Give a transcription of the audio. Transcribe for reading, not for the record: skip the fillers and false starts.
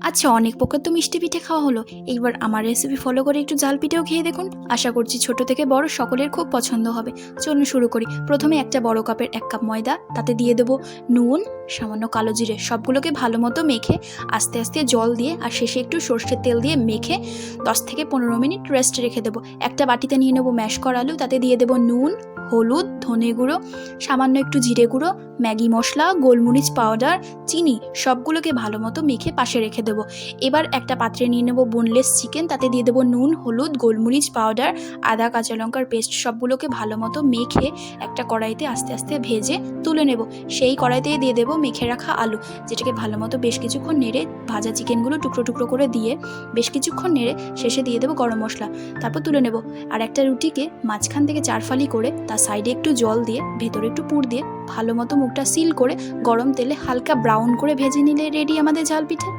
আচ্ছা, অনেক প্রকার তো মিষ্টি পিঠে খাওয়া হলো, এইবার আমার রেসিপি ফলো করে একটু জাল পিঠেও খেয়ে দেখুন। আশা করছি ছোট থেকে বড় সকলের খুব পছন্দ হবে। চলুন শুরু করি। প্রথমে একটা বড় কাপের 1 কাপ ময়দা, তাতে দিয়ে দেবো নুন, সামান্য কালো জিরে, সবগুলোকে ভালো মতো মেখে আস্তে আস্তে জল দিয়ে আর শেষে একটু সর্ষের তেল দিয়ে মেখে 10 থেকে 15 মিনিট রেস্টে রেখে দেবো। একটা বাটিতে নিয়ে নেবো ম্যাশ করা আলু, তাতে দিয়ে দেবো নুন, হলুদ, ধনে গুঁড়ো, সামান্য একটু জিরে গুঁড়ো, ম্যাগি মশলা, গোলমরিচ পাউডার, চিনি, সবগুলোকে ভালো মতো মেখে পাশে রেখে দেবো। এবার একটা পাত্রে নিয়ে নেবো বোনলেস চিকেন, তাতে দিয়ে দেবো নুন, হলুদ, গোলমরিচ পাউডার, আদা কাঁচা লঙ্কার পেস্ট, সবগুলোকে ভালো মতো মেখে একটা কড়াইতে আস্তে আস্তে ভেজে তুলে নেব। সেই কড়াইতে দিয়ে দেবো মেখে রাখা আলু, যেটাকে ভালো মতো বেশ কিছুক্ষণ নেড়ে ভাজা চিকেনগুলো টুকরো টুকরো করে দিয়ে বেশ কিছুক্ষণ নেড়ে শেষে দিয়ে দেবো গরম মশলা, তারপর তুলে নেব। আর একটা রুটিকে মাঝখান থেকে 4 ফালি করে তার সাইডে একটু জল দিয়ে ভেতরে একটু পুর দিয়ে ভালো মতো মুখটা সিল করে গরম তেলে হালকা ব্রাউন করে ভেজে নিলে রেডি আমাদের ঝাল পিঠে।